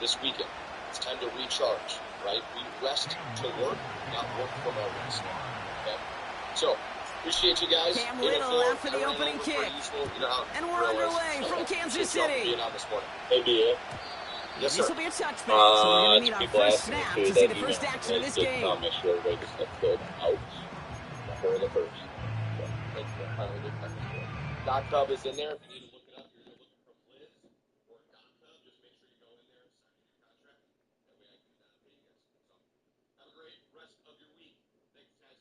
this weekend. It's time to recharge, right? We rest to work, not work from our rest. Okay? So, appreciate you guys. Cam Little after the opening kick. And we're underway from Kansas City. Being on this morning. Hey, B.A. Yes, sir. This will be a touchback, so we're going to need our first snap to see the first action of this game. Make sure everybody gets that filled out before the first. Doc Cub is in there. If you need to look it up, you're looking from Liz or Doc Cub, just make sure you go in there and sign your contract. That way I can pay you guys. So, have a great rest of your week. Thanks, guys.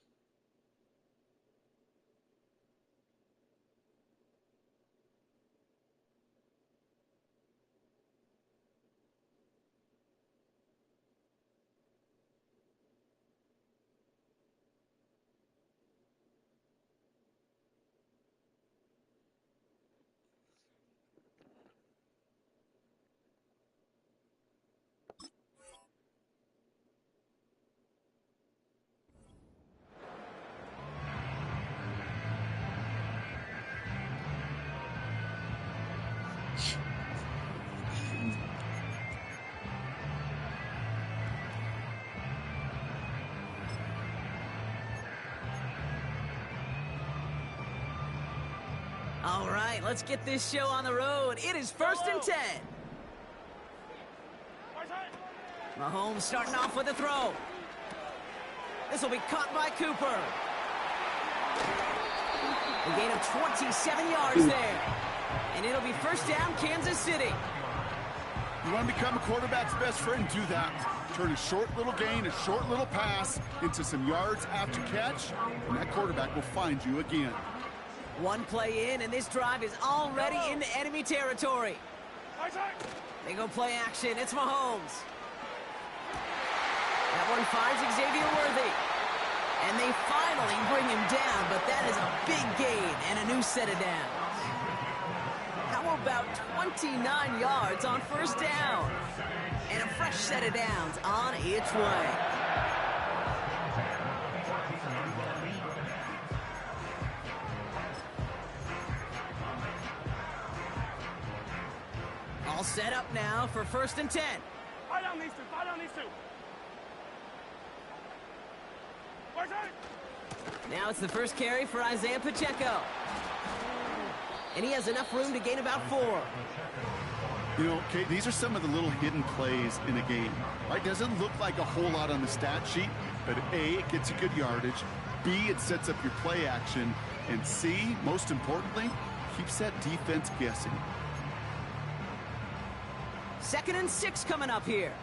All right, let's get this show on the road. It is 1st and 10. Mahomes starting off with a throw. This will be caught by Cooper. A gain of 27 yards there. And it'll be first down, Kansas City. You want to become a quarterback's best friend, do that. Turn a short little gain, a short little pass into some yards after catch, and that quarterback will find you again. One play in, and this drive is already into enemy territory. They go play action. It's Mahomes. That one finds Xavier Worthy. And they finally bring him down, but that is a big gain and a new set of downs. How about 29 yards on first down? And a fresh set of downs on its way. All set up now for 1st and 10. Fight on these two. Fight on these two. Now it's the first carry for Isaiah Pacheco. And he has enough room to gain about 4. You know, Kate, these are some of the little hidden plays in a game. Right? Doesn't look like a whole lot on the stat sheet, but A, it gets you good yardage. B, it sets up your play action. And C, most importantly, keeps that defense guessing. 2nd and 6 coming up here.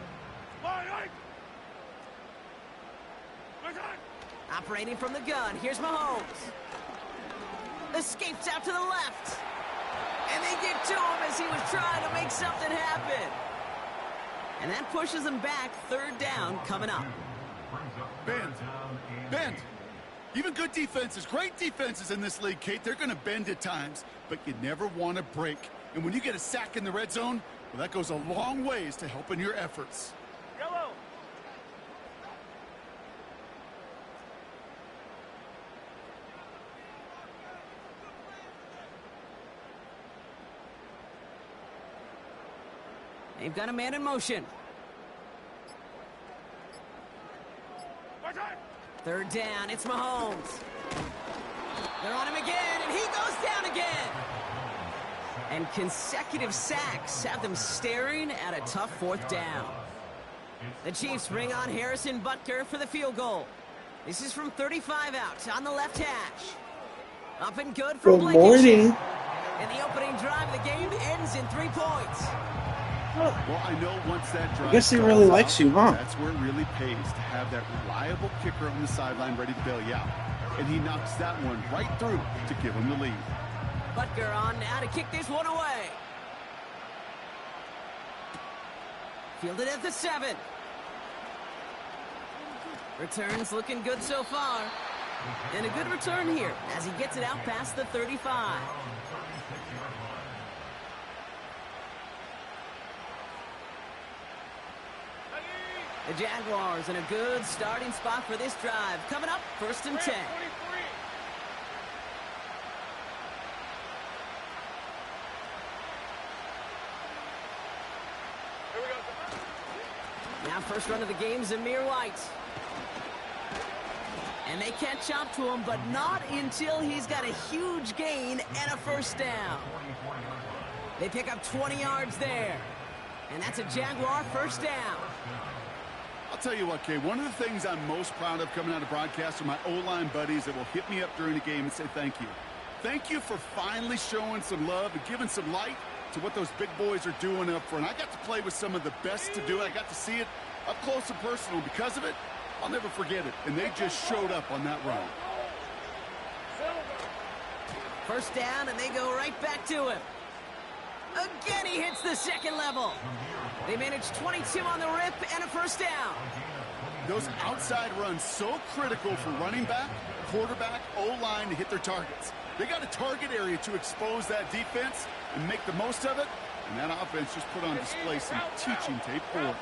Operating from the gun, here's Mahomes. Escapes out to the left. And they get to him as he was trying to make something happen. And that pushes him back. 3rd down coming up. Bend. Even good defenses, great defenses in this league, Kate, they're going to bend at times, but you never want to break. And when you get a sack in the red zone, well, that goes a long ways to helping your efforts. Yellow. They've got a man in motion. 3rd down, it's Mahomes. They're on him again, and he goes down again. And consecutive sacks have them staring at a tough 4th down. The Chiefs bring on Harrison Butker for the field goal. This is from 35 out on the left hash. Up and good for Good morning. And the opening drive of the game ends in 3 points. Well, I know once that drive, I guess he really likes you, huh? That's where it really pays to have that reliable kicker on the sideline ready to bail you out. And he knocks that one right through to give him the lead. Butker on now to kick this one away. Fielded at the 7. Returns looking good so far. And a good return here as he gets it out past the 35. The Jaguars in a good starting spot for this drive. Coming up, 1st and 10. Here we go. first run of the game, Zamir White. And they catch up to him, but not until he's got a huge gain and a first down. They pick up 20 yards there. And that's a Jaguar first down. I'll tell you what, Kay, one of the things I'm most proud of coming out of broadcast are my O-line buddies that will hit me up during the game and say thank you. Thank you for finally showing some love and giving some light to what those big boys are doing up front. I got to play with some of the best to do it. I got to see it up close and personal. Because of it, I'll never forget it. And they just showed up on that run. First down, and they go right back to him. Again, he hits the second level. They manage 22 on the rip and a first down. Those outside runs so critical for running back, quarterback, O-line to hit their targets. They got a target area to expose that defense and make the most of it. And that offense just put on display some teaching tape for them.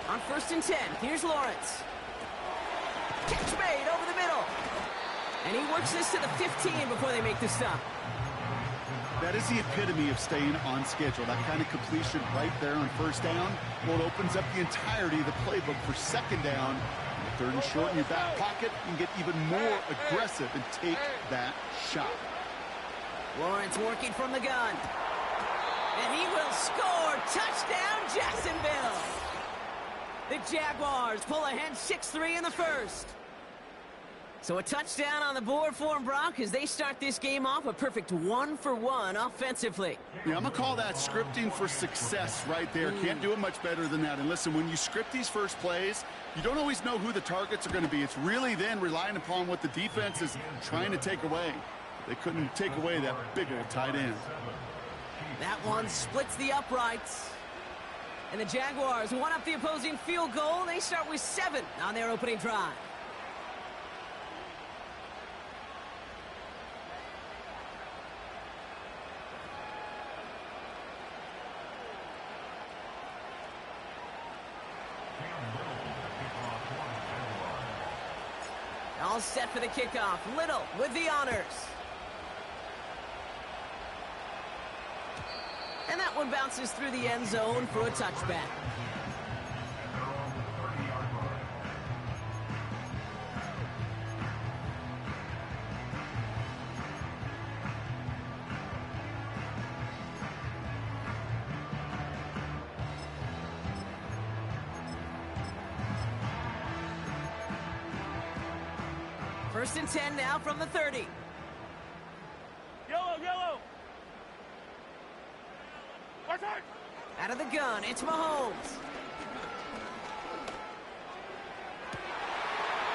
On 1st and 10, here's Lawrence. Catch made over the middle. And he works this to the 15 before they make the stop. That is the epitome of staying on schedule. That kind of completion right there on first down. Well, it opens up the entirety of the playbook for second down. Third and short in your back pocket. You can get even more aggressive and take that shot. Lawrence working from the gun. And he will score. Touchdown, Jacksonville. The Jaguars pull ahead 6-3 in the first. So a touchdown on the board for them, Brock, as they start this game off a perfect 1-for-1 offensively. Yeah, I'm going to call that scripting for success right there. Can't do it much better than that. And listen, when you script these first plays, you don't always know who the targets are going to be. It's really then relying upon what the defense is trying to take away. They couldn't take away that big old tight end. That one splits the uprights. And the Jaguars one up the opposing field goal. They start with 7 on their opening drive. All set for the kickoff. Little with the honors. And that one bounces through the end zone for a touchback. First and 10 now from the 30. Yellow, yellow. Out of the gun, it's Mahomes.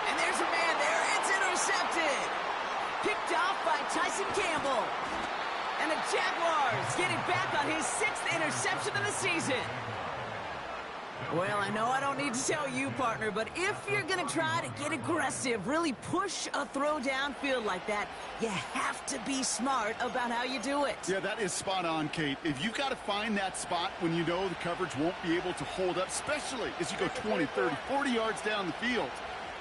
And there's a man there. It's intercepted. Picked off by Tyson Campbell. And the Jaguars get it back on his 6th interception of the season. Well, I know I don't need to tell you, partner, but if you're going to try to get aggressive, really push a throw downfield like that, you have to be smart about how you do it. Yeah, that is spot on, Kate. If you've got to find that spot when you know the coverage won't be able to hold up, especially as you go 20, 30, 40 yards down the field.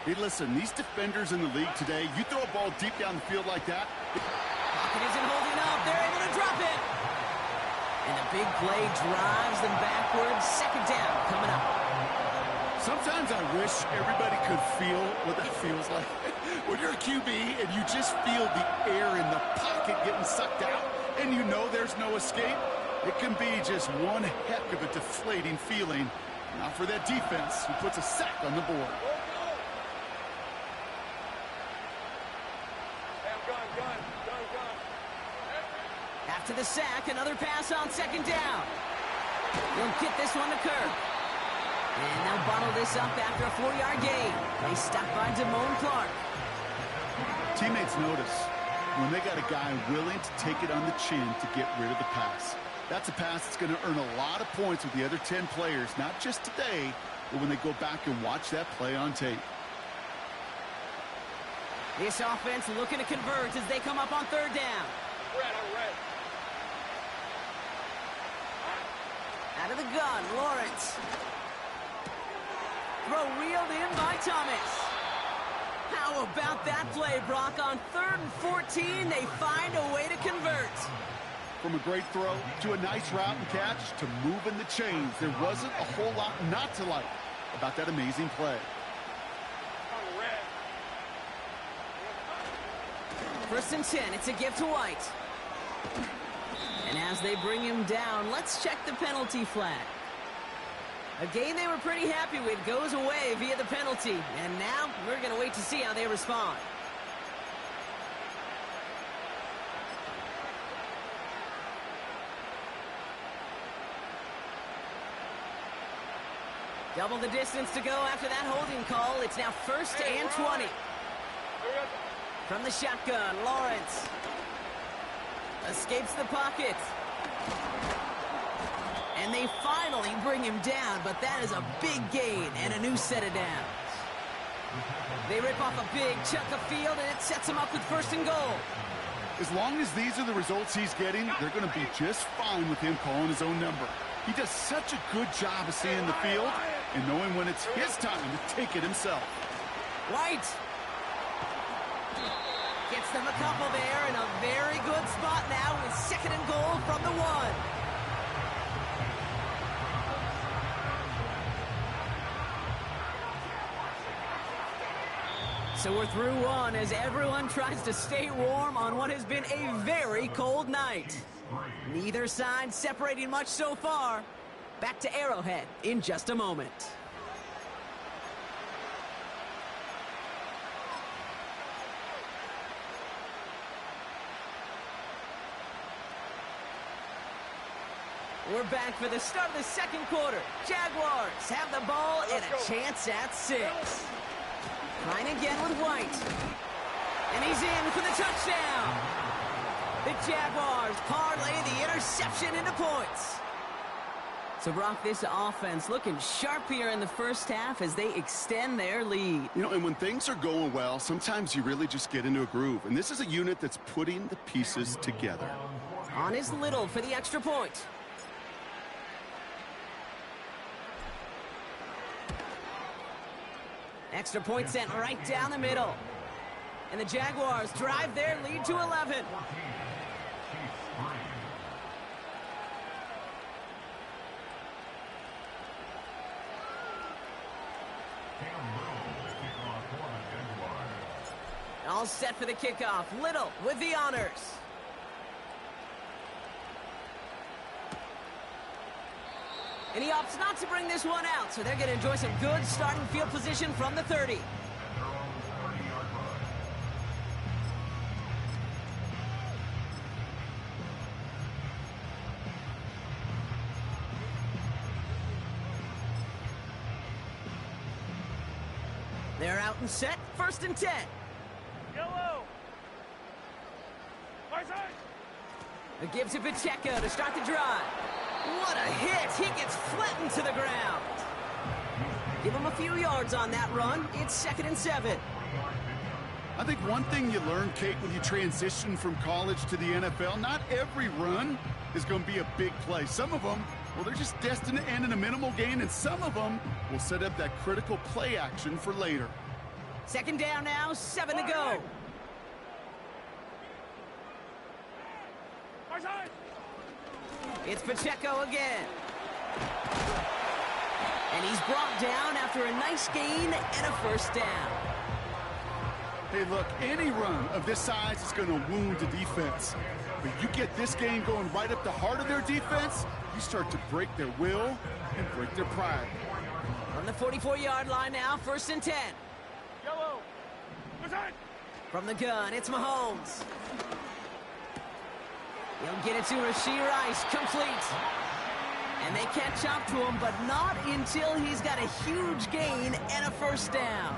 Hey, listen, these defenders in the league today, you throw a ball deep down the field like that. Pocket isn't holding up. They're able to drop it. And the big play drives them backwards. Second down coming up. Sometimes I wish everybody could feel what that feels like. When you're a QB and you just feel the air in the pocket getting sucked out and you know there's no escape, it can be just one heck of a deflating feeling. Not for that defense who puts a sack on the board. After the sack, another pass on second down. They'll get this one to Kirk. And they'll bottle this up after a 4-yard gain. They stop by Damone Clark. Teammates notice when they got a guy willing to take it on the chin to get rid of the pass. That's a pass that's going to earn a lot of points with the other 10 players, not just today, but when they go back and watch that play on tape. This offense looking to convert as they come up on third down. Out of the gun, Lawrence. Throw reeled in by Thomas. How about that play, Brock? On 3rd and 14, they find a way to convert. From a great throw to a nice route and catch to moving the chains, there wasn't a whole lot not to like about that amazing play. First and 10, it's a give to White. And as they bring him down, let's check the penalty flag. A game they were pretty happy with goes away via the penalty. And now we're going to wait to see how they respond. Double the distance to go after that holding call. It's now first and 20. From the shotgun, Lawrence escapes the pocket. And they finally bring him down, but that is a big gain and a new set of downs. They rip off a big chunk of field, and it sets him up with first and goal. As long as these are the results he's getting, they're going to be just fine with him calling his own number. He does such a good job of seeing the field and knowing when it's his time to take it himself. White gets them a couple there in a very good spot now with second and goal from the 1. So we're through 1 as everyone tries to stay warm on what has been a very cold night. Neither side separating much so far. Back to Arrowhead in just a moment. We're back for the start of the second quarter. Jaguars have the ball and a chance at 6. Trying again with White. And he's in for the touchdown. The Jaguars parlay the interception into points. So, Brock, this offense looking sharp here in the first half as they extend their lead. You know, and when things are going well, sometimes you really just get into a groove. And this is a unit that's putting the pieces together. On is Little for the extra point. Extra point sent right down the middle. And the Jaguars drive their lead to 11. All set for the kickoff. Little with the honors. And he opts not to bring this one out, so they're going to enjoy some good starting field position from the 30. They're out and set. First and 10. Yellow. Right side. A give to Pacheco to start the drive. What a hit! He gets flattened to the ground. Give him a few yards on that run. It's second and 7. I think one thing you learn, Kate, when you transition from college to the NFL, not every run is going to be a big play. Some of them, well, they're just destined to end in a minimal gain, and some of them will set up that critical play action for later. Second down now, 7 to go. Right side. It's Pacheco again. And he's brought down after a nice gain and a first down. Hey, look, any run of this size is going to wound the defense. But you get this game going right up the heart of their defense, you start to break their will and break their pride. On the 44-yard line now, first and 10. Yellow. Right side. From the gun, it's Mahomes. He'll get it to Rashee Rice, complete. And they catch up to him, but not until he's got a huge gain and a first down.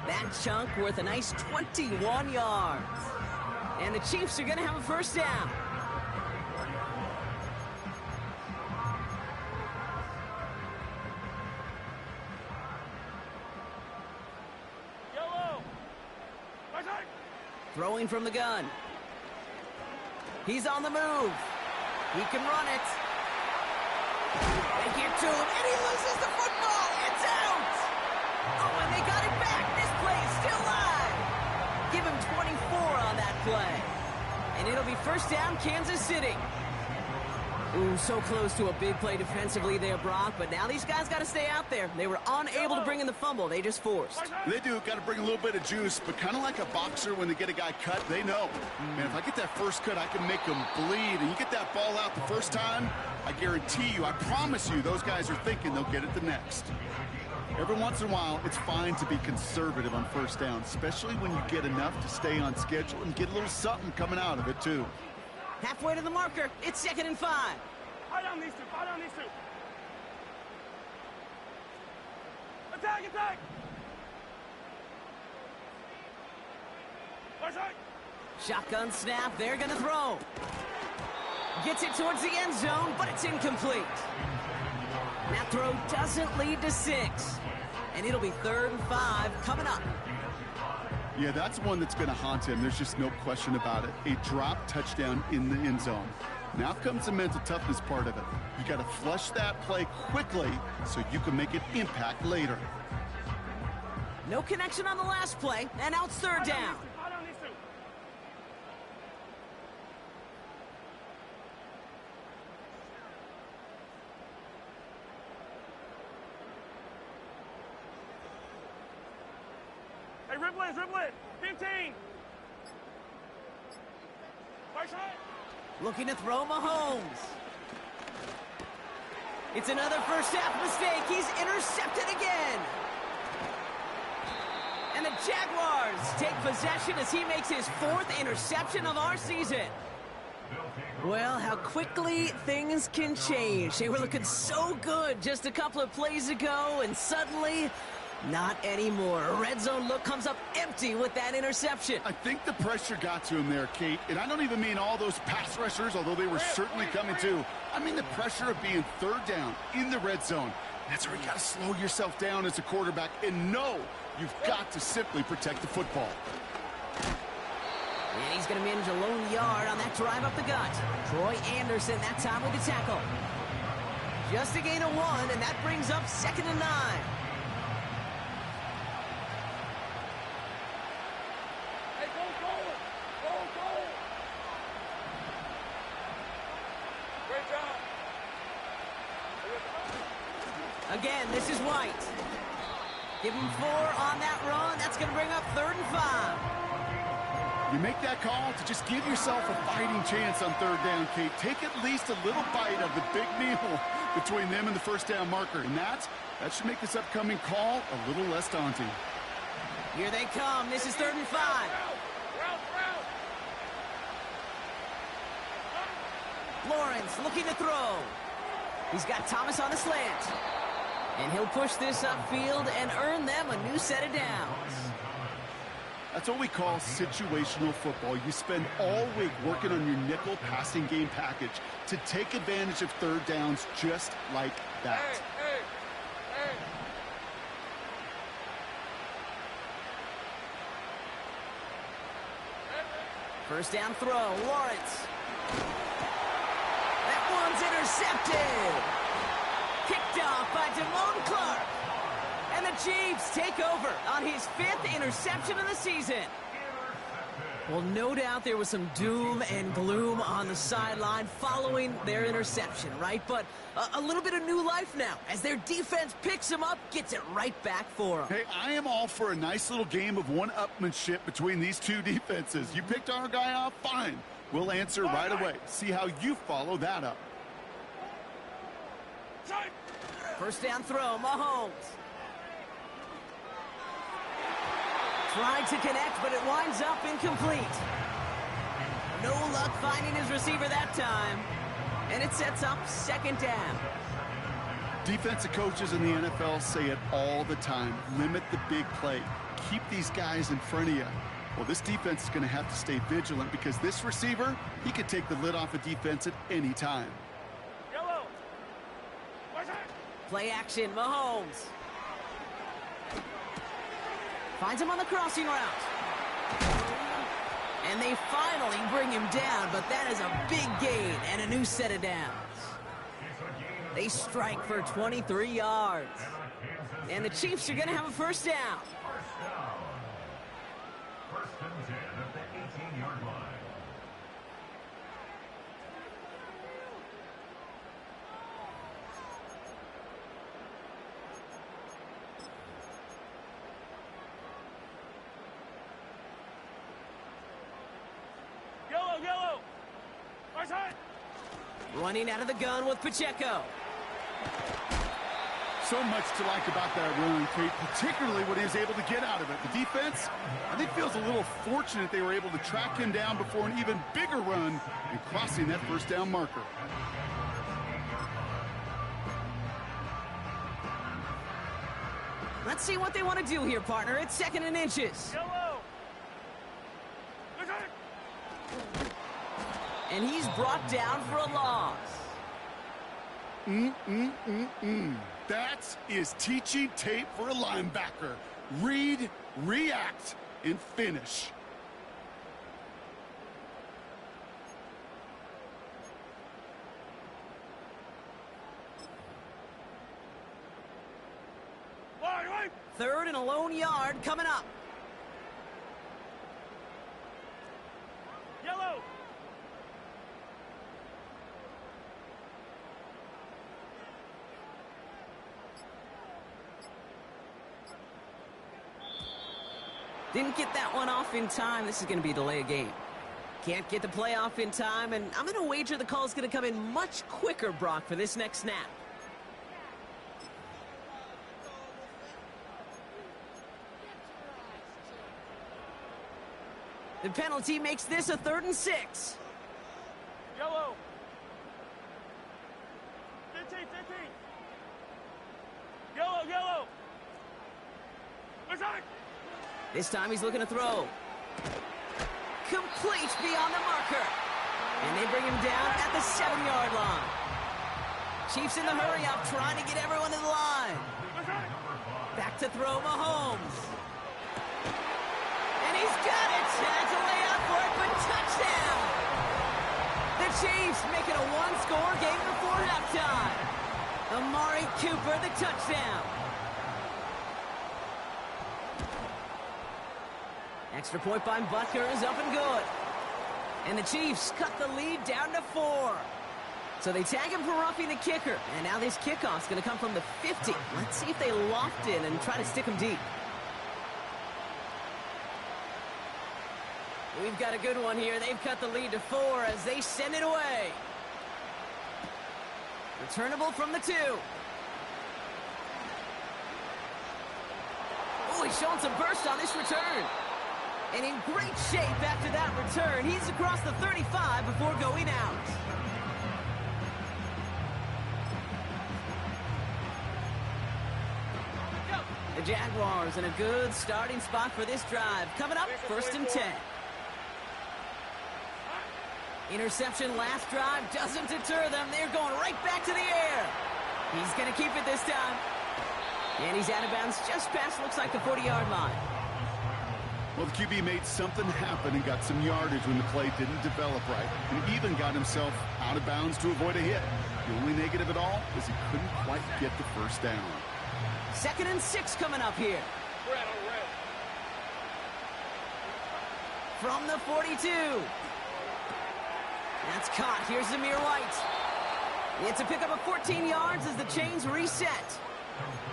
That chunk worth a nice 21 yards. And the Chiefs are going to have a first down. Yellow. Right side. Throwing from the gun. He's on the move. He can run it. They get to him, and he loses the football. It's out. Oh, and they got it back. This play is still live. Give him 24 on that play. And it'll be first down, Kansas City. Ooh, so close to a big play defensively there, Brock, but now these guys got to stay out there. They were unable to bring in the fumble. They just forced. They do. Got to bring a little bit of juice, but kind of like a boxer when they get a guy cut, they know. Man, if I get that first cut, I can make them bleed. And you get that ball out the first time, I guarantee you, I promise you, those guys are thinking they'll get it the next. Every once in a while, it's fine to be conservative on first down, especially when you get enough to stay on schedule and get a little something coming out of it, too. Halfway to the marker. It's 2nd and 5. Fire down these two. Fire down these two. Attack, attack. Far side. Shotgun snap. They're going to throw. Gets it towards the end zone, but it's incomplete. That throw doesn't lead to 6. And it'll be 3rd and 5 coming up. Yeah, that's one that's going to haunt him. There's just no question about it. A drop touchdown in the end zone. Now comes the mental toughness part of it. You got to flush that play quickly so you can make an impact later. No connection on the last play, and now it's 3rd down. Fire down these two. Hey, dribble it. 15. Far side. Looking to throw Mahomes. It's another first half mistake. He's intercepted again. And the Jaguars take possession as he makes his 4th interception of our season. Well, how quickly things can change. They were looking so good just a couple of plays ago, and suddenly, not anymore. A red zone look comes up empty with that interception. I think the pressure got to him there, Kate. And I don't even mean all those pass rushers, although they were certainly coming too. I mean the pressure of being 3rd down in the red zone. That's where you got to slow yourself down as a quarterback and know you've got to simply protect the football. And he's going to manage a lone yard on that drive up the gut. Troy Anderson that time with the tackle. Just a gain of 1, and that brings up 2nd and 9. Again, this is White. Give him 4 on that run. That's going to bring up 3rd and 5. You make that call to just give yourself a fighting chance on 3rd down, Kate. Take at least a little bite of the big meal between them and the first down marker. And that should make this upcoming call a little less daunting. Here they come. This is 3rd and 5. Lawrence looking to throw. He's got Thomas on the slant. And he'll push this upfield and earn them a new set of downs. That's what we call situational football. You spend all week working on your nickel passing game package to take advantage of 3rd downs just like that. Hey. First down throw, Lawrence. That one's intercepted. Kicked off by Damone Clark. And the Chiefs take over on his 5th interception of the season. Well, no doubt there was some doom and gloom on the sideline following their interception, right? But a little bit of new life now as their defense picks him up, gets it right back for them. Hey, I am all for a nice little game of one-upmanship between these two defenses. You picked our guy off, fine. We'll answer right away. See how you follow that up. First down throw, Mahomes. Tried to connect, but it winds up incomplete. No luck finding his receiver that time. And it sets up 2nd down. Defensive coaches in the NFL say it all the time. Limit the big play. Keep these guys in front of you. Well, this defense is going to have to stay vigilant because this receiver, he could take the lid off a defense at any time. Yellow. Play action, Mahomes. Finds him on the crossing route. And they finally bring him down, but that is a big gain and a new set of downs. They strike for 23 yards. And the Chiefs are going to have a first down. Side. Running out of the gun with Pacheco. So much to like about that run, Kate, particularly what he was able to get out of it. The defense, I think, feels a little fortunate they were able to track him down before an even bigger run and crossing that first down marker. Let's see what they want to do here, partner. It's 2nd and inches. Yellow. And he's brought down for a loss. That is teaching tape for a linebacker. Read, react, and finish. Line. 3rd and a lone yard coming up. Yellow. Didn't get that one off in time. This is going to be a delay of game. Can't get the play off in time, and I'm going to wager the call is going to come in much quicker, Brock, for this next snap. The penalty makes this a 3rd and 6. Yellow. 15. Yellow. Side. This time he's looking to throw. Complete beyond the marker. And they bring him down at the 7-yard line. Chiefs in the hurry-up, trying to get everyone to the line. Back to throw Mahomes. And he's got it. That's a layout for it, but touchdown. The Chiefs making a one-score game before halftime. Amari Cooper, the touchdown. Extra point by Butker is up and good. And the Chiefs cut the lead down to 4. So they tag him for roughing the kicker. And now this kickoff's going to come from the 50. Let's see if they loft in and try to stick him deep. We've got a good one here. They've cut the lead to 4 as they send it away. Returnable from the 2. Oh, he's showing some burst on this return. And in great shape after that return. He's across the 35 before going out. The Jaguars in a good starting spot for this drive. Coming up, 1st and 10. Interception last drive doesn't deter them. They're going right back to the air. He's going to keep it this time. And he's out of bounds just past, looks like, the 40-yard line. Well, the QB made something happen and got some yardage when the play didn't develop right. And even got himself out of bounds to avoid a hit. The only negative at all is he couldn't quite get the first down. 2nd and 6 coming up here. Red. From the 42. That's caught. Here's Zamir White. It's a pickup of 14 yards as the chains reset.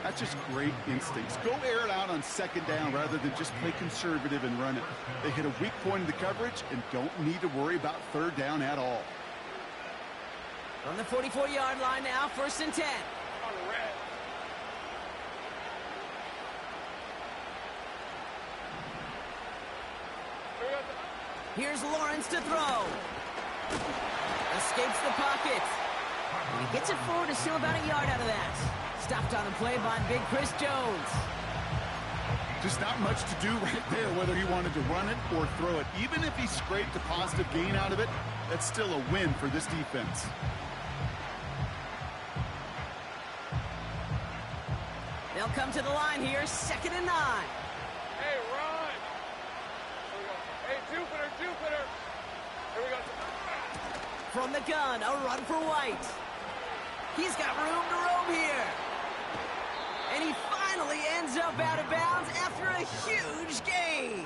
That's just great instincts. Go air it out on 2nd down rather than just play conservative and run it. They hit a weak point in the coverage and don't need to worry about 3rd down at all. From the 44-yard line now, 1st and 10. Here's Lawrence to throw. Escapes the pocket. And he gets it forward to steal about a yard out of that. Stopped on the play by big Chris Jones. Just not much to do right there, whether he wanted to run it or throw it. Even if he scraped a positive gain out of it, that's still a win for this defense. They'll come to the line here, 2nd and 9. Hey, run. Here we go. Hey, Jupiter. Here we go. From the gun, a run for White. He's got room to roam here. And he finally ends up out of bounds after a huge gain.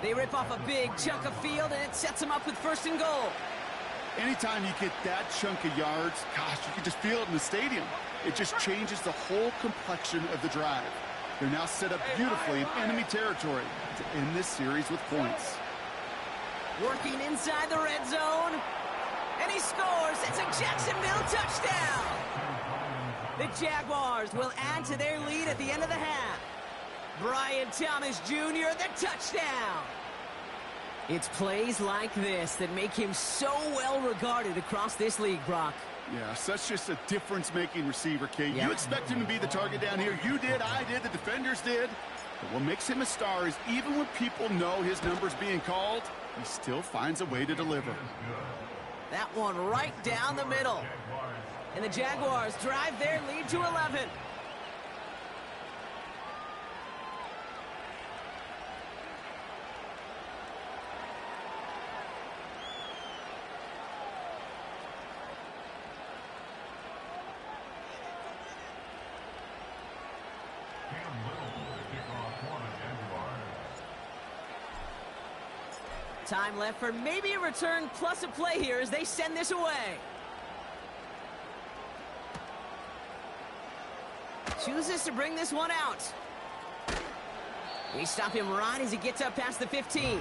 They rip off a big chunk of field, and it sets him up with 1st and goal. Anytime you get that chunk of yards, gosh, you can just feel it in the stadium. It just changes the whole complexion of the drive. They're now set up beautifully in enemy territory to end this series with points. Working inside the red zone. And he scores. It's a Jacksonville touchdown. The Jaguars will add to their lead at the end of the half. Brian Thomas Jr., the touchdown. It's plays like this that make him so well regarded across this league, Brock. Yeah, such just a difference-making receiver, Kate. Yeah. You expect him to be the target down here. You did, I did, the defenders did. But what makes him a star is even when people know his number's being called, he still finds a way to deliver. That one right down the middle. And the Jaguars drive their lead to 11. Time left for maybe a return plus a play here as they send this away. Chooses to bring this one out. They stop him right as he gets up past the 15.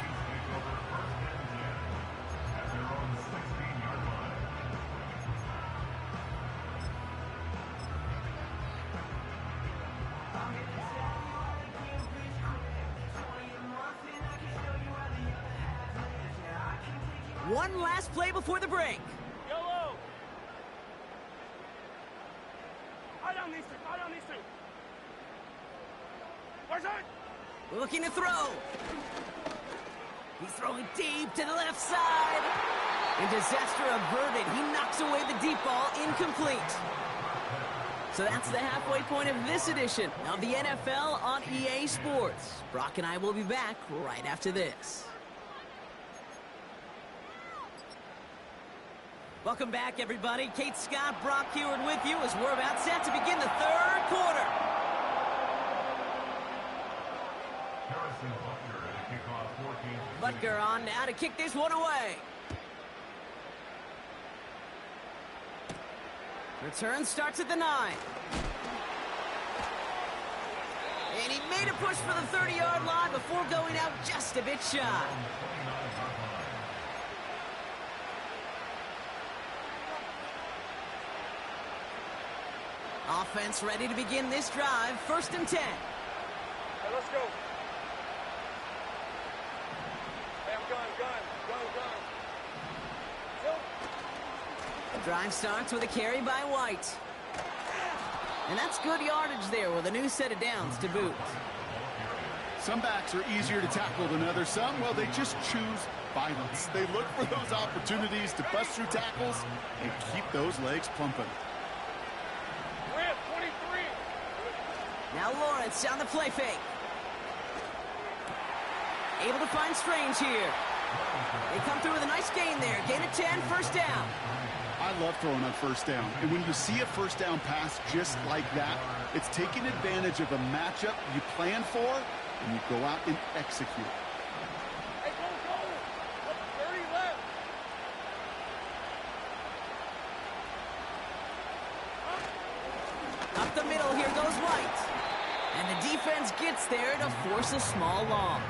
One last play before the break. Yellow. I don't need to. Where's it? Looking to throw. He's throwing deep to the left side. And disaster averted. He knocks away the deep ball, incomplete. So that's the halfway point of this edition of the NFL on EA Sports. Brock and I will be back right after this. Welcome back, everybody. Kate Scott, Brock Heward with you as we're about set to begin the third quarter. Butker on now to kick this one away. Return starts at the 9. And he made a push for the 30-yard line before going out just a bit shy. Offense ready to begin this drive. 1st and 10. Hey, let's go. Hey, I'm gun. The drive starts with a carry by White. And that's good yardage there with a new set of downs to boot. Some backs are easier to tackle than others. Some, well, they just choose violence. They look for those opportunities to bust through tackles and keep those legs pumping. Grant, 23. Now Lawrence on the play fake. Able to find Strange here. They come through with a nice gain there. Gain of 10, 1st down. I love throwing on 1st down. And when you see a 1st down pass just like that, it's taking advantage of a matchup you plan for, and you go out and execute. Hey, go. 30 left. Up the middle, here goes White. And the defense gets there to force a small loss.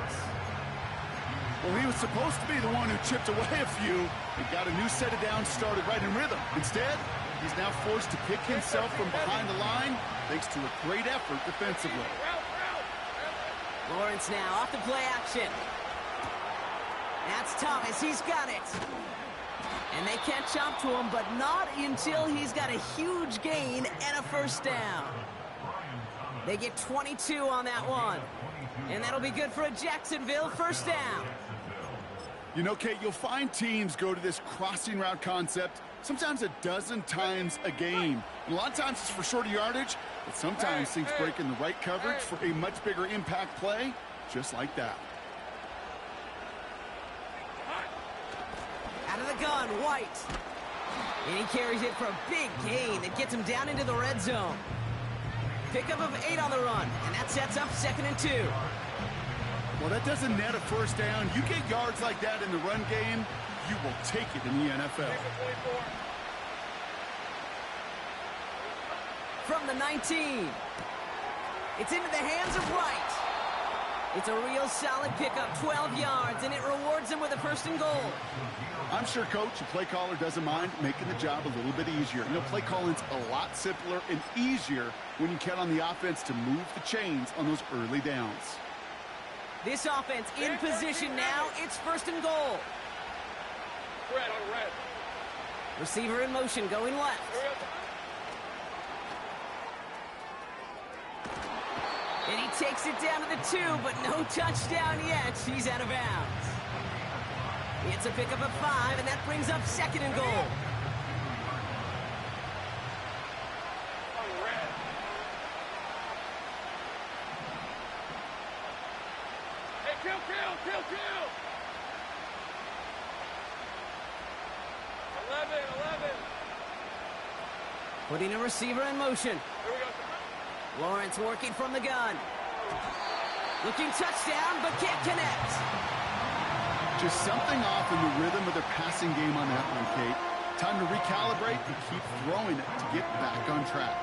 Well, he was supposed to be the one who chipped away a few and got a new set of downs started right in rhythm. Instead, he's now forced to pick himself from behind the line thanks to a great effort defensively. Lawrence now off the play action. That's Thomas. He's got it. And they catch up to him, but not until he's got a huge gain and a 1st down. They get 22 on that one. And that'll be good for a Jacksonville 1st down. You know, Kate, you'll find teams go to this crossing route concept sometimes a dozen times a game. And a lot of times it's for shorter yardage, but sometimes things break in the right coverage for a much bigger impact play, just like that. Out of the gun, White. And he carries it for a big gain that gets him down into the red zone. Pickup of 8 on the run, and that sets up 2nd and 2. Well, that doesn't net a 1st down. You get yards like that in the run game, you will take it in the NFL. From the 19. It's into the hands of White. It's a real solid pickup, 12 yards, and it rewards him with a 1st and goal. I'm sure, Coach, the play caller doesn't mind making the job a little bit easier. You know, play calling's a lot simpler and easier when you count on the offense to move the chains on those early downs. This offense in position now. It's 1st and goal. Red on red. Receiver in motion, going left. And he takes it down to the 2, but no touchdown yet. He's out of bounds. It's a pickup of 5, and that brings up 2nd and goal. On red. Hey, kill. 11. Putting a receiver in motion. Here we go. Lawrence working from the gun. Looking touchdown, but can't connect. Just something off in the rhythm of their passing game on that one, Kate. Time to recalibrate and keep throwing it to get back on track.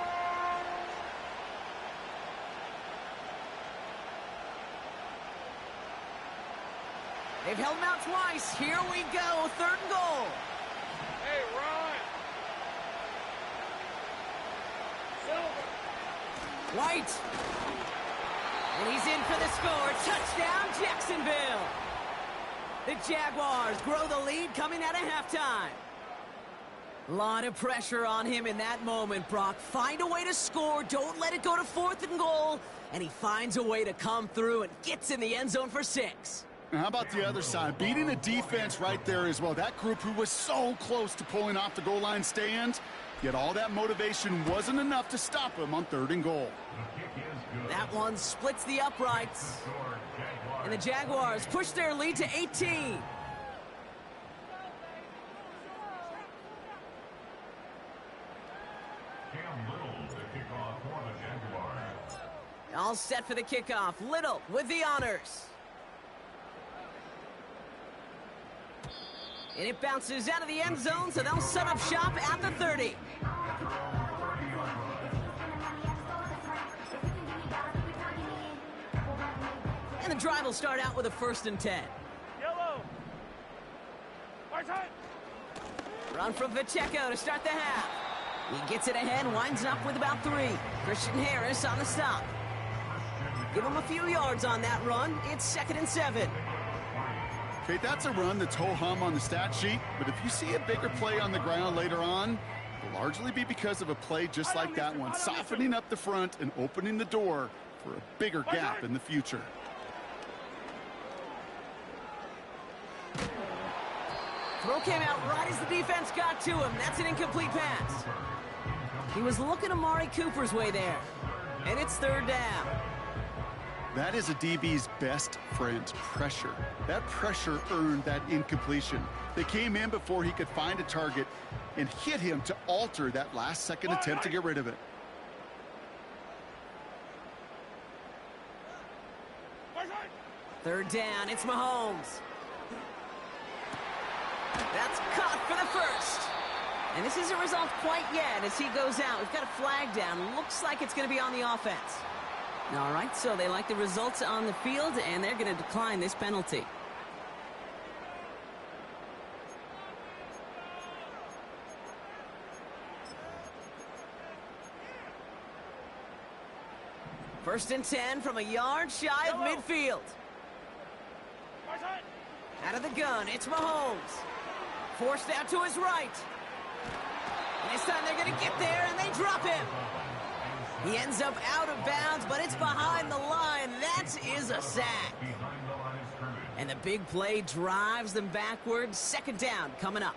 They've held him out twice. Here we go, 3rd and goal. Hey, run. Silver. White. And he's in for the score. Touchdown, Jacksonville. The Jaguars grow the lead coming out of halftime. A lot of pressure on him in that moment, Brock. Find a way to score. Don't let it go to 4th and goal. And he finds a way to come through and gets in the end zone for 6. And how about the other side? Beating a defense right there as well. That group who was so close to pulling off the goal line stand, yet all that motivation wasn't enough to stop him on 3rd and goal. That one splits the uprights. And the Jaguars push their lead to 18. All set for the kickoff. Little with the honors. And it bounces out of the end zone, so they'll set up shop at the 30. And the drive will start out with a 1st and 10. Yellow. Right side. Run from Pacheco to start the half. He gets it ahead, winds up with about 3. Christian Harris on the stop. Give him a few yards on that run. It's 2nd and 7. Okay, that's a run that's ho-hum on the stat sheet, but if you see a bigger play on the ground later on, it'll largely be because of a play just like that one, softening up the front and opening the door for a bigger gap in the future. Throw came out right as the defense got to him. That's an incomplete pass. He was looking Amari Cooper's way there. And it's 3rd down. That is a DB's best friend, pressure. That pressure earned that incompletion. They came in before he could find a target and hit him to alter that last-second attempt to get rid of it. Third down, it's Mahomes. That's caught for the 1st. And this isn't resolved quite yet as he goes out. We've got a flag down. Looks like it's going to be on the offense. All right, so they like the results on the field, and they're going to decline this penalty. First and 10 from a yard shy of midfield. Out of the gun, it's Mahomes. Forced out to his right. And this time they're going to get there, and they drop him. He ends up out of bounds, but it's behind the line. That is a sack. And the big play drives them backwards. 2nd down coming up.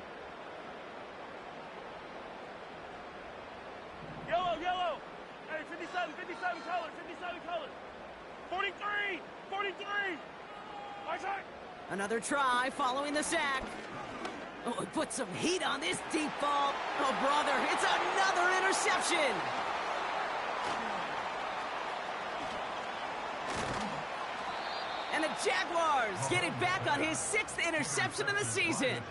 Yellow, yellow. Hey, 57 colors, 57 colors. 43, 43. Right side. Another try following the sack. Oh, he put some heat on this deep ball. Oh, brother, it's another interception. And the Jaguars get it back on his 6th interception of the season.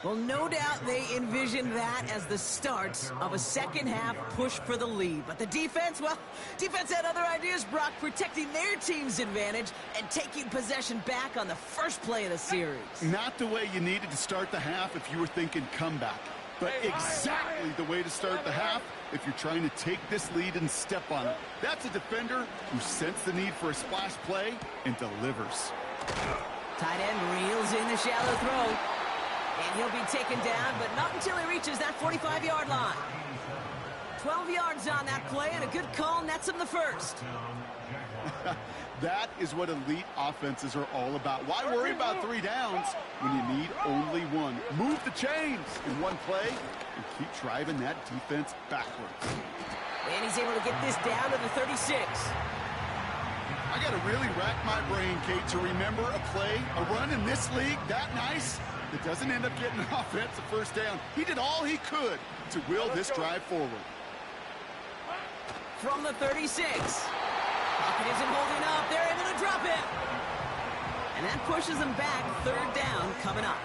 Well, no doubt they envisioned that as the start of a second-half push for the lead. But the defense, well, defense had other ideas, Brock, protecting their team's advantage and taking possession back on the first play of the series. Not the way you needed to start the half if you were thinking comeback, but exactly the way to start the half if you're trying to take this lead and step on it. That's a defender who sensed the need for a splash play and delivers. Tight end reels in the shallow throw. And he'll be taken down, but not until he reaches that 45-yard line. 12 yards on that play, and a good call nets him the first. That is what elite offenses are all about. Why worry about 3 downs when you need only one? Move the chains in one play and keep driving that defense backwards. And he's able to get this down to the 36. I got to really rack my brain, Kate, to remember a play, a run in this league that nice that doesn't end up getting an offensive first down. He did all he could to will this drive forward. From the 36. Pocket isn't holding up. They're able to drop it. And that pushes them back. Third down coming up.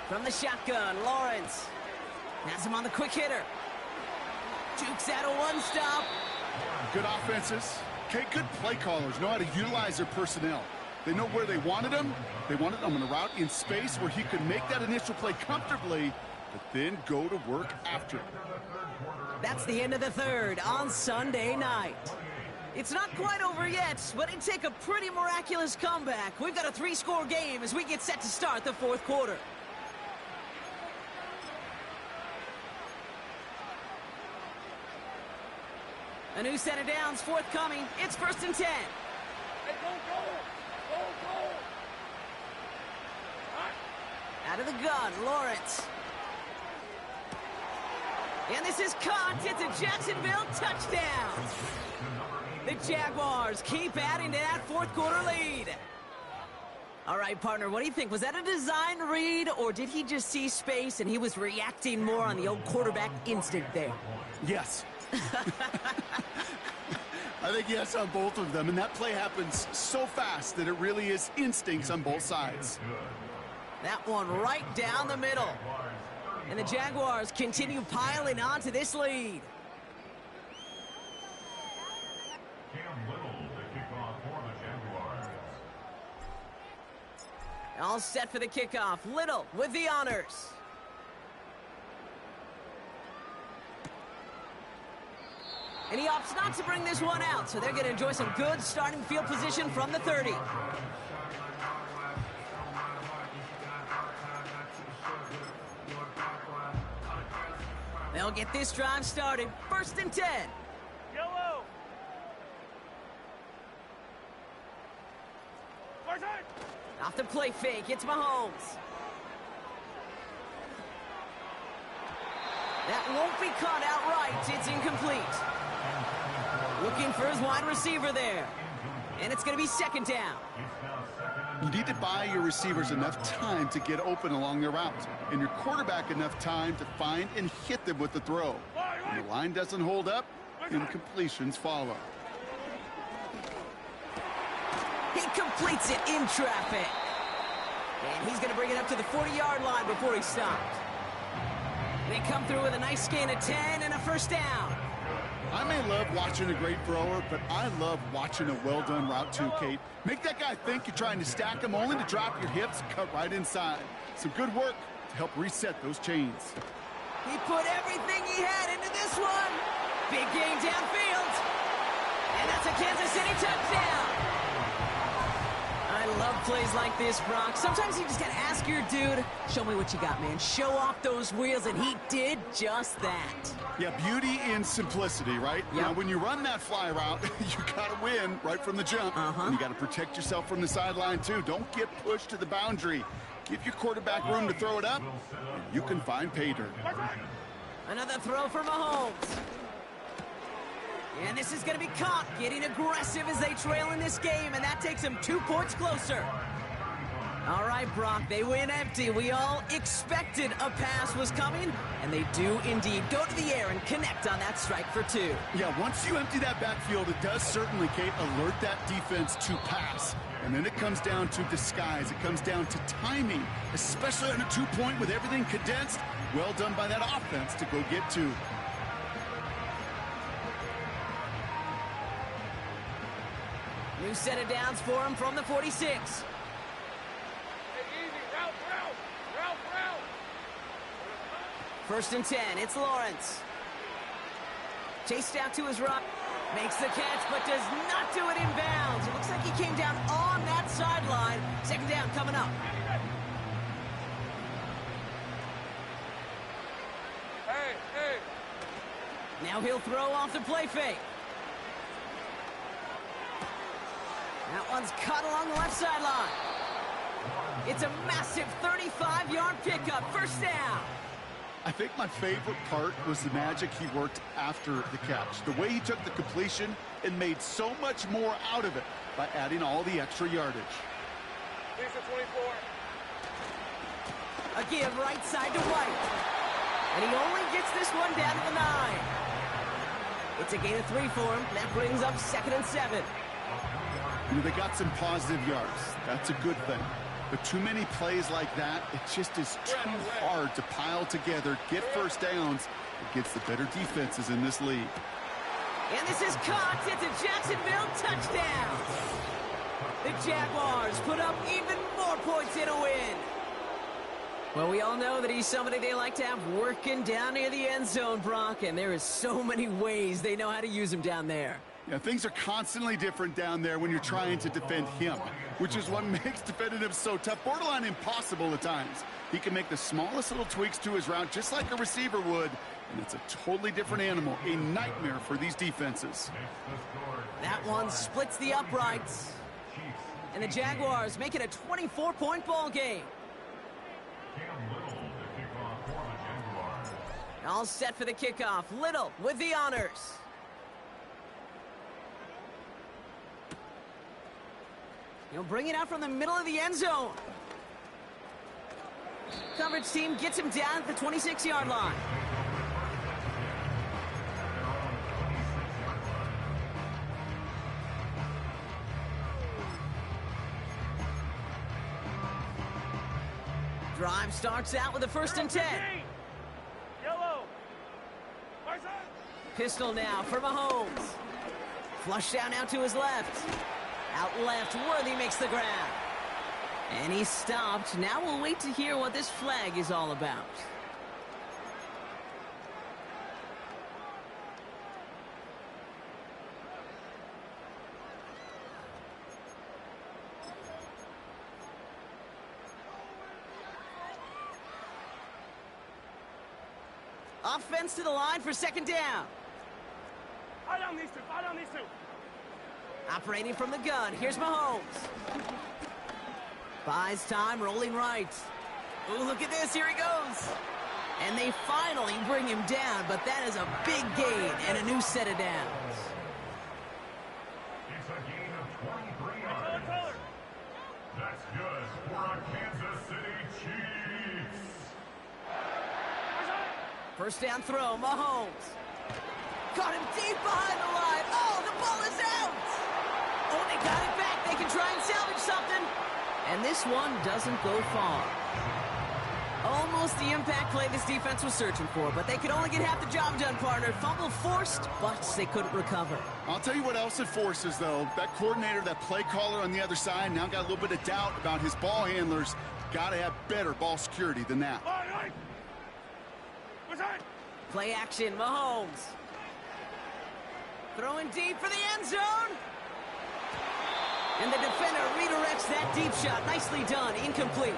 From the shotgun, Lawrence has him on the quick hitter. Jukes out a one-stop. Good offenses. Okay, good play callers know how to utilize their personnel. They know where they wanted him. They wanted him on a route in space where he could make that initial play comfortably, but then go to work after. That's the end of the third on Sunday night. It's not quite over yet, but it'd take a pretty miraculous comeback. We've got a 3-score game as we get set to start the fourth quarter. A new set of downs forthcoming. It's 1st and 10. Hey, go. Out of the gun, Lawrence. And this is caught. It's a Jacksonville touchdown. The Jaguars keep adding to that fourth quarter lead. All right, partner, what do you think? Was that a design read, or did he just see space and he was reacting more on the old quarterback instinct there? Yes. I think yes on both of them, and that play happens so fast that it really is instincts on both sides. That one right down the middle. And the Jaguars continue piling on to this lead. All set for the kickoff. Little with the honors. And he opts not to bring this one out, so they're going to enjoy some good starting field position from the 30. They'll get this drive started. 1st and 10. Yellow. Off the play fake, it's Mahomes. That won't be caught outright. It's incomplete. Looking for his wide receiver there. And it's going to be 2nd down. You need to buy your receivers enough time to get open along their route, and your quarterback enough time to find and hit them with the throw. When the line doesn't hold up, incompletions follow. He completes it in traffic. And he's going to bring it up to the 40-yard line before he stopped. They come through with a nice gain of 10 and a 1st down. I may love watching a great thrower, but I love watching a well-done route too, Kate. Make that guy think you're trying to stack him only to drop your hips, cut right inside. Some good work to help reset those chains. He put everything he had into this one. Big gain downfield. And that's a Kansas City touchdown. I love plays like this, Brock. Sometimes you just got to ask your dude, show me what you got, man. Show off those wheels, and he did just that. Yeah, beauty in simplicity, right? Yep. Now, when you run that fly route, you got to win right from the jump. And you got to protect yourself from the sideline, too. Don't get pushed to the boundary. Give your quarterback room to throw it up, and you can find pay dirt. Another throw for Mahomes. And this is going to be caught, getting aggressive as they trail in this game, and that takes them 2 points closer. All right, Brock, they win empty. We all expected a pass was coming, and they do indeed go to the air and connect on that strike for 2. Yeah, once you empty that backfield, it does certainly, Kate, alert that defense to pass. And then it comes down to disguise. It comes down to timing, especially on a 2-point with everything condensed. Well done by that offense to go get 2. New set of downs for him from the 46. First and 10, it's Lawrence. Chased out to his right. Makes the catch, but does not do it in bounds. It looks like he came down on that sideline. Second down coming up. Hey. Now he'll throw off the play fake. That one's cut along the left sideline. It's a massive 35-yard pickup. First down. I think my favorite part was the magic he worked after the catch. The way he took the completion and made so much more out of it by adding all the extra yardage. Lisa 24. A give right side to White. And he only gets this one down to the 9. It's a gain of 3 for him. That brings up 2nd and 7. You know, they got some positive yards. That's a good thing. But too many plays like that, it just is too hard to pile together, get first downs against the better defenses in this league. And this is caught. It's a Jacksonville touchdown. The Jaguars put up even more points in a win. Well, we all know that he's somebody they like to have working down near the end zone, Brock, and there is so many ways they know how to use him down there. Yeah, things are constantly different down there when you're trying to defend him, which is what makes defending him so tough, borderline impossible at times. He can make the smallest little tweaks to his route just like a receiver would, and it's a totally different animal, a nightmare for these defenses. That one splits the uprights. And the Jaguars make it a 24-point ball game. All set for the kickoff. Little with the honors. He'll bring it out from the middle of the end zone. Coverage team gets him down at the 26-yard line. Drive starts out with a 1st and 10. Yellow. Pistol now for Mahomes. Flush down out to his left. Out left, Worthy makes the grab. And he's stopped. Now we'll wait to hear what this flag is all about. Offense to the line for 2nd down. Eye on these two. Operating from the gun, here's Mahomes. Buys time, rolling right. Ooh, look at this, here he goes. And they finally bring him down, but that is a big gain and a new set of downs. It's a gain of 23 yards. That's good for our Kansas City Chiefs. First down throw, Mahomes. Got him deep behind the line. Oh, the ball is out. Oh, they got it back. They can try and salvage something. And this one doesn't go far. Almost the impact play this defense was searching for, but they could only get half the job done, partner. Fumble forced, but they couldn't recover. I'll tell you what else it forces, though. That coordinator, that play caller on the other side, now got a little bit of doubt about his ball handlers. Got to have better ball security than that. Play action, Mahomes. Throwing deep for the end zone. And the defender redirects that deep shot. Nicely done. Incomplete.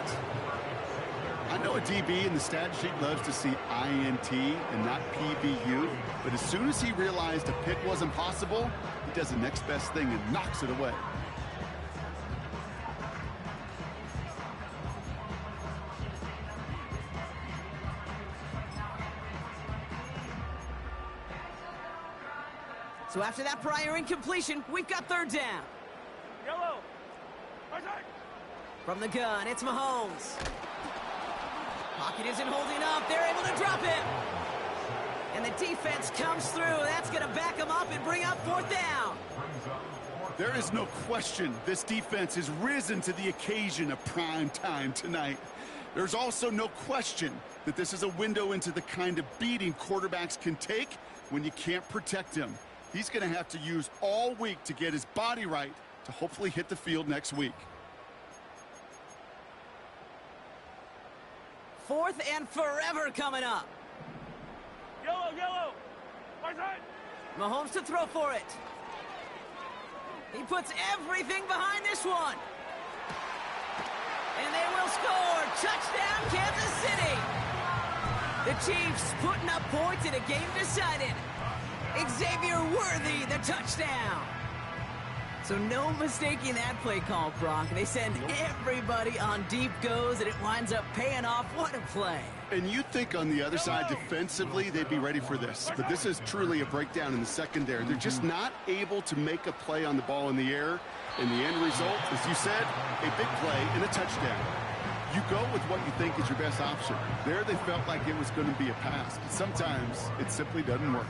I know a DB in the stat sheet loves to see INT and not PBU, but as soon as he realized a pick wasn't possible, he does the next best thing and knocks it away. So after that prior incompletion, we've got third down. Yellow. Right side. From the gun, it's Mahomes. Pocket isn't holding up. They're able to drop it. And the defense comes through. That's going to back them up and bring up fourth down. There is no question this defense has risen to the occasion of prime time tonight. There's also no question that this is a window into the kind of beating quarterbacks can take when you can't protect him. He's going to have to use all week to get his body right to hopefully hit the field next week. Fourth and forever coming up. Yellow, yellow. Right side. Mahomes to throw for it. He puts everything behind this one. And they will score. Touchdown, Kansas City. The Chiefs putting up points in a game decided. Xavier Worthy, the touchdown. So no mistaking that play call, Brock. They send everybody on deep goes, and it winds up paying off. What a play. And you'd think on the other side defensively they'd be ready for this. But this is truly a breakdown in the secondary. They're just not able to make a play on the ball in the air. And the end result, as you said, a big play and a touchdown. You go with what you think is your best option. There they felt like it was going to be a pass. But sometimes it simply doesn't work.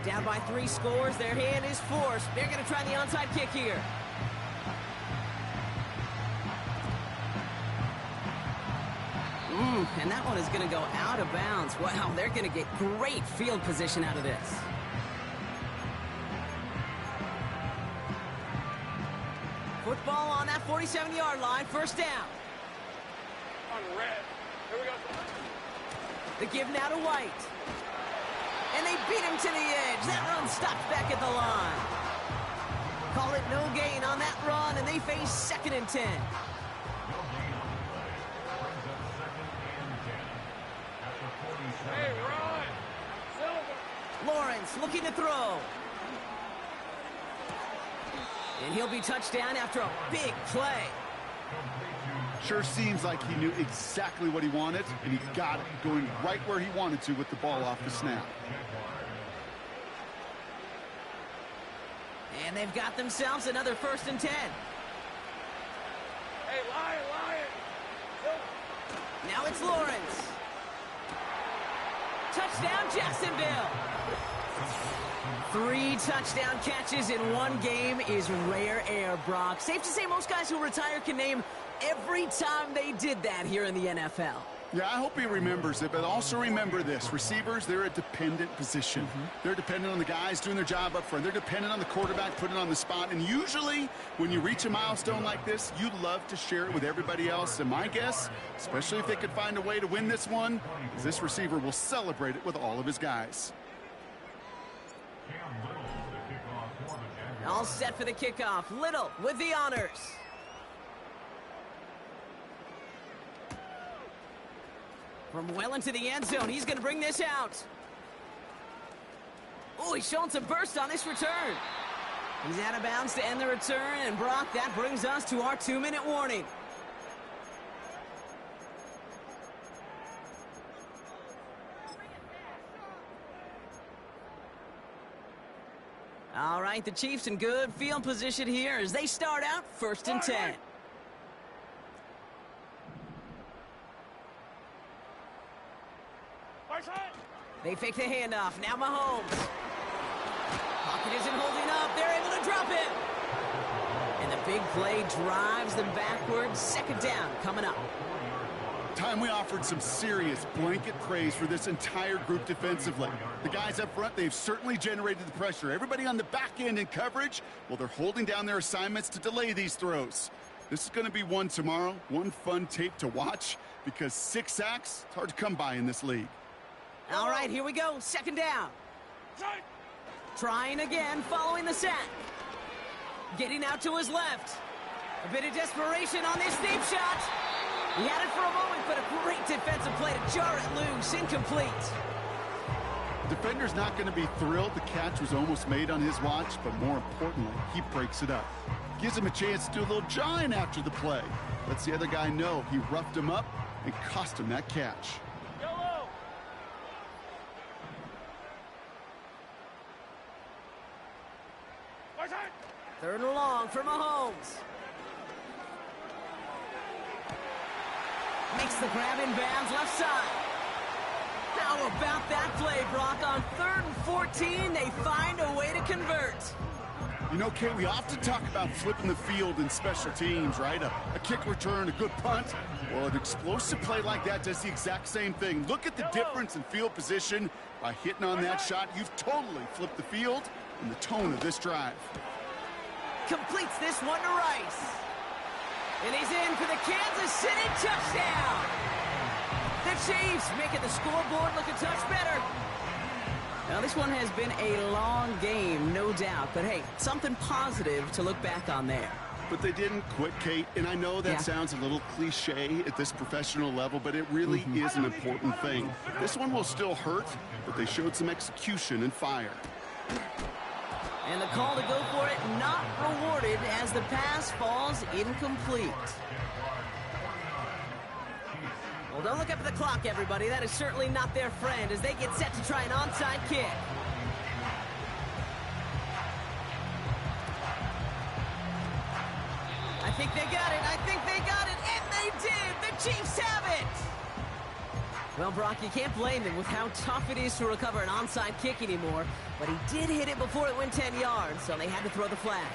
Down by 3 scores, their hand is forced. They're going to try the onside kick here. And that one is going to go out of bounds. Wow, they're going to get great field position out of this. Football on that 47-yard line, first down. On red. Here we go. The give now to White. And they beat him to the edge. That run stopped back at the line. Call it no gain on that run, and they face 2nd and 10. Hey, run. Silver. Lawrence looking to throw. And he'll be touched down after a big play. Sure seems like he knew exactly what he wanted, and he got it, going right where he wanted to with the ball off the snap. And they've got themselves another 1st and 10. Hey, Lion. Silver. Now it's Lawrence. Touchdown, Jacksonville. 3 touchdown catches in one game is rare air, Brock. Safe to say most guys who retire can name every time they did that here in the NFL. Yeah, I hope he remembers it, but also remember this. Receivers, they're a dependent position. They're dependent on the guys doing their job up front. They're dependent on the quarterback putting it on the spot. And usually, when you reach a milestone like this, you love to share it with everybody else. And my guess, especially if they could find a way to win this one, is this receiver will celebrate it with all of his guys. All set for the kickoff. Little with the honors. From well into the end zone, he's going to bring this out. Oh, he's showing some burst on this return. He's out of bounds to end the return, and Brock, that brings us to our 2-minute warning. All right, the Chiefs in good field position here as they start out 1st and 10. They fake the handoff. Now Mahomes. Pocket isn't holding up. They're able to drop it. And the big play drives them backwards. 2nd down coming up. Time we offered some serious blanket praise for this entire group defensively. The guys up front, they've certainly generated the pressure. Everybody on the back end in coverage, well, they're holding down their assignments to delay these throws. This is going to be one tomorrow, one fun tape to watch, because 6 sacks, it's hard to come by in this league. All right, here we go. 2nd down. Trying again, following the sack. Getting out to his left. A bit of desperation on this deep shot. He had it for a moment, but a great defensive play to jar it loose. Incomplete. Defender's not going to be thrilled the catch was almost made on his watch, but more importantly, he breaks it up. Gives him a chance to do a little jawing after the play. Lets the other guy know he roughed him up and cost him that catch. Third and long for Mahomes. Makes the grab in bounds left side. How about that play, Brock? On 3rd and 14, they find a way to convert. You know, Kate, we often talk about flipping the field in special teams, right? A kick return, a good punt. Well, an explosive play like that does the exact same thing. Look at the difference in field position. By hitting on that shot, you've totally flipped the field and the tone of this drive. Completes this one to Rice. And he's in for the Kansas City touchdown. The Chiefs making the scoreboard look a touch better. Now, this one has been a long game, no doubt. But, hey, something positive to look back on there. But they didn't quit, Kate, and I know that sounds a little cliche at this professional level, but it really is an important thing. This one will still hurt, but they showed some execution and fire. And the call to go for it not rewarded as the pass falls incomplete. Well, don't look up at the clock, everybody. That is certainly not their friend as they get set to try an onside kick. I think they got it. I think they got it. And they did. The Chiefs have it. Well, Brock, you can't blame him with how tough it is to recover an onside kick anymore. But he did hit it before it went 10 yards, so they had to throw the flag.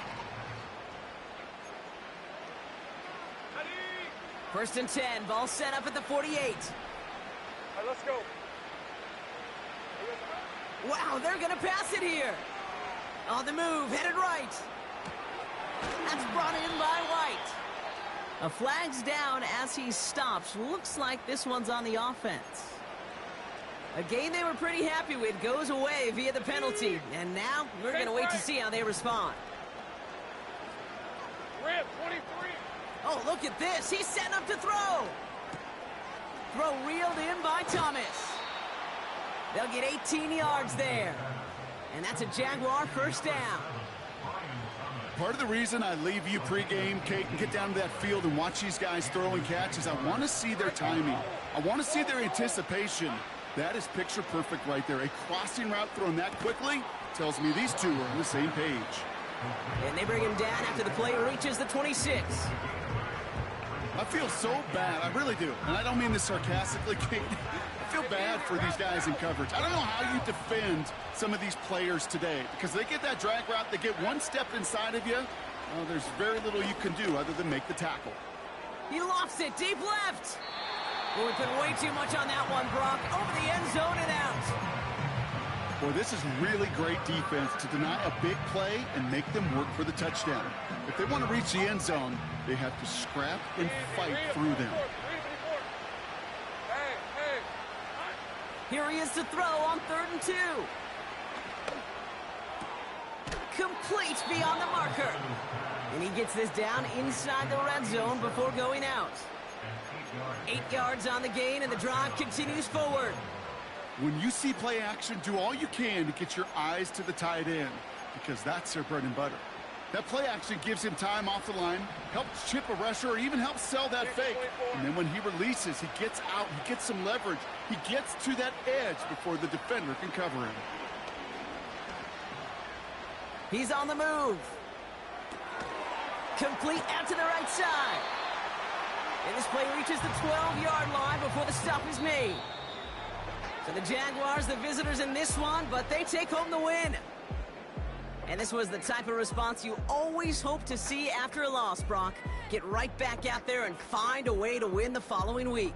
1st and 10. Ball set up at the 48. All right, let's go. Wow, they're going to pass it here. On the move, headed right. That's brought in by White. A flag's down as he stops. Looks like this one's on the offense. A game they were pretty happy with goes away via the penalty. And now we're going to wait to see how they respond. Rip, 23. Oh, look at this. He's setting up to throw. Throw reeled in by Thomas. They'll get 18 yards there. And that's a Jaguar first down. Part of the reason I leave you pregame, Kate, and get down to that field and watch these guys throw and catch is I want to see their timing. I want to see their anticipation. That is picture perfect right there. A crossing route thrown that quickly tells me these two are on the same page. And they bring him down after the play reaches the 26. I feel so bad. I really do. And I don't mean this sarcastically, Kate. I feel bad for these guys in coverage. I don't know how you defend some of these players today because they get that drag route, they get one step inside of you. Well, there's very little you can do other than make the tackle. He lofts it deep left. Well, we put way too much on that one, Brock. Over the end zone and out. Boy, this is really great defense to deny a big play and make them work for the touchdown. If they want to reach the end zone, they have to scrap and fight through them. Here he is to throw on 3rd and 2. Complete beyond the marker. And he gets this down inside the red zone before going out. 8 yards on the gain, and the drive continues forward. When you see play action, do all you can to get your eyes to the tight end because that's their bread and butter. That play action gives him time off the line, helps chip a rusher, or even helps sell that fake. And then when he releases, he gets out, he gets some leverage. He gets to that edge before the defender can cover him. He's on the move. Complete out to the right side. And this play reaches the 12-yard line before the stop is made. So the Jaguars, the visitors in this one, but they take home the win. And this was the type of response you always hope to see after a loss, Brock. Get right back out there and find a way to win the following week.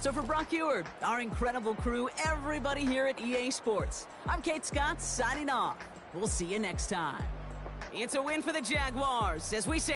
So for Brock Eward, our incredible crew, everybody here at EA Sports, I'm Kate Scott signing off. We'll see you next time. It's a win for the Jaguars as we say